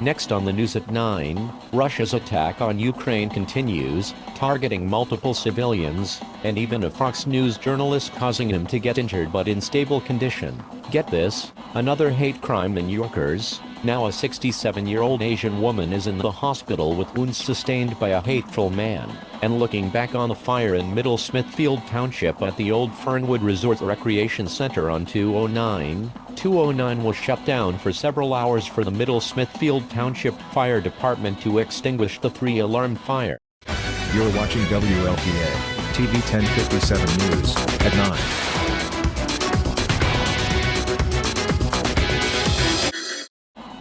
Next on the news at 9, Russia's attack on Ukraine continues, targeting multiple civilians, and even a Fox News journalist, causing him to get injured but in stable condition. Get this, another hate crime in Yonkers. Now a 67-year-old Asian woman is in the hospital with wounds sustained by a hateful man. And looking back on the fire in Middle Smithfield Township at the old Fernwood Resort Recreation Center on 209 was shut down for several hours for the Middle Smithfield Township Fire Department to extinguish the 3-alarm fire. You're watching WLPA TV 1057 News at 9.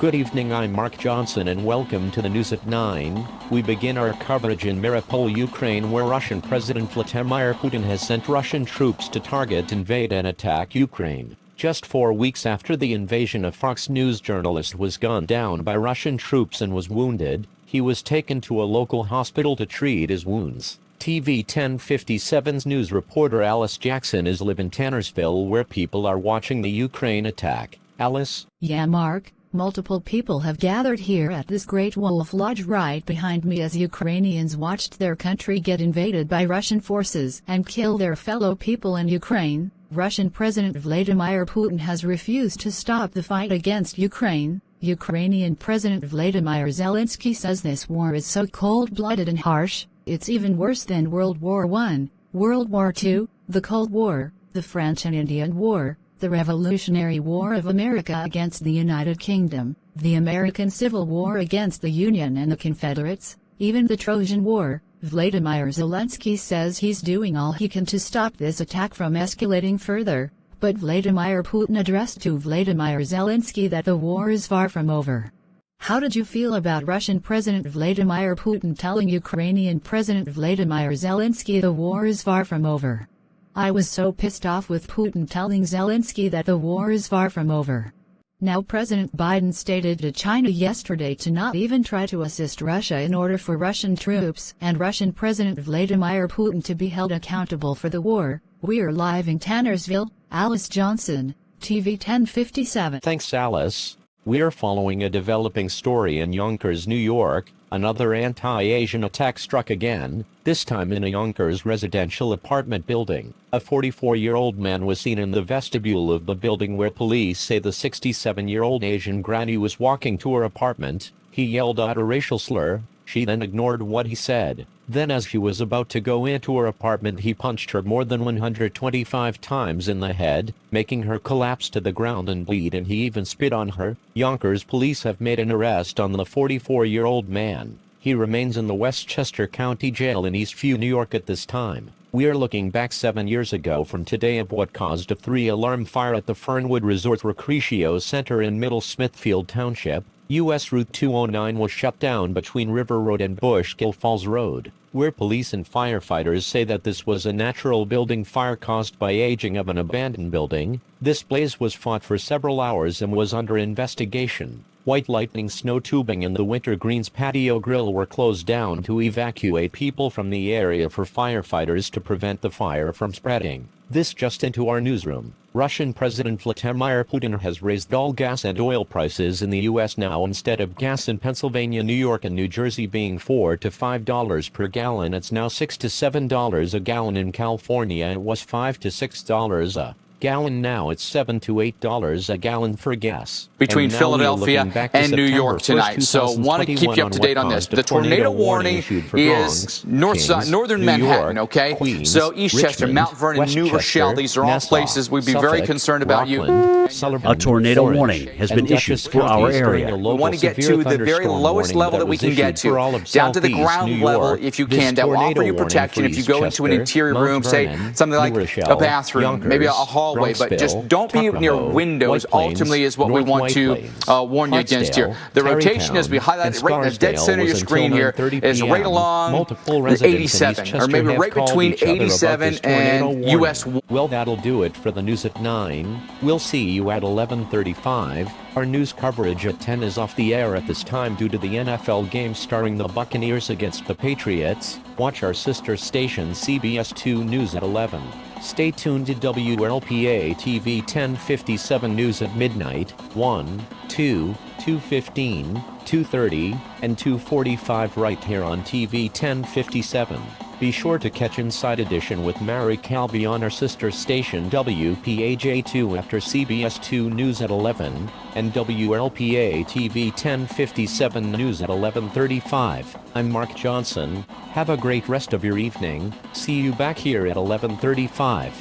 Good evening, I'm Mark Johnson and welcome to the news at 9. We begin our coverage in Mariupol, Ukraine, where Russian President Vladimir Putin has sent Russian troops to target, invade and attack Ukraine. Just 4 weeks after the invasion, a Fox News journalist was gunned down by Russian troops and was wounded. He was taken to a local hospital to treat his wounds. TV 1057's news reporter Alice Jackson is live in Tannersville, where people are watching the Ukraine attack. Alice? Yeah, Mark. Multiple people have gathered here at this Great Wolf Lodge right behind me as Ukrainians watched their country get invaded by Russian forces and kill their fellow people in Ukraine. Russian President Vladimir Putin has refused to stop the fight against Ukraine. Ukrainian President Vladimir Zelensky says this war is so cold-blooded and harsh, it's even worse than World War I, World War II, the Cold War, the French and Indian War, the Revolutionary War of America against the United Kingdom, the American Civil War against the Union and the Confederates, even the Trojan War. Vladimir Zelensky says he's doing all he can to stop this attack from escalating further, but Vladimir Putin addressed to Vladimir Zelensky that the war is far from over. How did you feel about Russian President Vladimir Putin telling Ukrainian President Vladimir Zelensky the war is far from over? I was so pissed off with Putin telling Zelensky that the war is far from over. Now President Biden stated to China yesterday to not even try to assist Russia in order for Russian troops and Russian President Vladimir Putin to be held accountable for the war. We're live in Tannersville. Alice Johnson, TV 1057. Thanks, Alice. We're following a developing story in Yonkers, New York. Another anti-Asian attack struck again, this time in a Yonkers residential apartment building. A 44-year-old man was seen in the vestibule of the building, where police say the 67-year-old Asian granny was walking to her apartment. He yelled out a racial slur. She then ignored what he said. Then as she was about to go into her apartment, he punched her more than 125 times in the head, making her collapse to the ground and bleed, and he even spit on her. Yonkers police have made an arrest on the 44-year-old man. He remains in the Westchester County Jail in Eastview, New York at this time. We are looking back 7 years ago from today of what caused a 3-alarm fire at the Fernwood Resort Recreation Center in Middle Smithfield Township. U.S. Route 209 was shut down between River Road and Bushkill Falls Road, where police and firefighters say that this was a natural building fire caused by aging of an abandoned building. This blaze was fought for several hours and was under investigation. White Lightning snow tubing and the Winter Greens patio grill were closed down to evacuate people from the area for firefighters to prevent the fire from spreading. This just into our newsroom. Russian President Vladimir Putin has raised all gas and oil prices in the U.S. now. Instead of gas in Pennsylvania, New York and New Jersey being $4 to $5 per gallon, it's now $6 to $7 a gallon. In California it was $5 to $6 a gallon. Now it's $7 to $8 a gallon for gas. Between Philadelphia and New York tonight. So want to keep you up to date on this. The tornado warning is northern Manhattan, okay? Queens, so Eastchester, Richmond, Mount Vernon, New Rochelle, these are all Nassau, places we'd be very concerned about Rockland, Sullivan, A tornado Orange, warning has been and issued Dutchess for our counties during area. a We local want to get severe to the very thunderstorm lowest warning level that we was can get issued for all to, of down to the southeast ground New level York. if you This can. That will offer tornado you warning protection for if you go into an Eastchester, interior Mount room, say Vernon, something like New a Rochelle, bathroom, Yonkers, maybe a hallway, but Bronxville, just don't be near Tuckahoe, windows White Plains, ultimately is what we North want White to Plains, warn you against here. The rotation, as we highlighted right in the dead center of your screen here, is right along 87, or maybe right between 87 and US. Well, that'll do it for the news at 9. We'll see you at 11:35. Our news coverage at 10 is off the air at this time due to the NFL game starring the Buccaneers against the Patriots. Watch our sister station CBS 2 News at 11. Stay tuned to WLPA TV 1057 News at midnight, 1, 2, 2:15, 2:30, and 2:45 right here on TV 1057. Be sure to catch Inside Edition with Mary Calvi on our sister station WPAJ 2 after CBS 2 News at 11, and WLPA TV 1057 News at 11:35. I'm Mark Johnson. Have a great rest of your evening. See you back here at 11:35.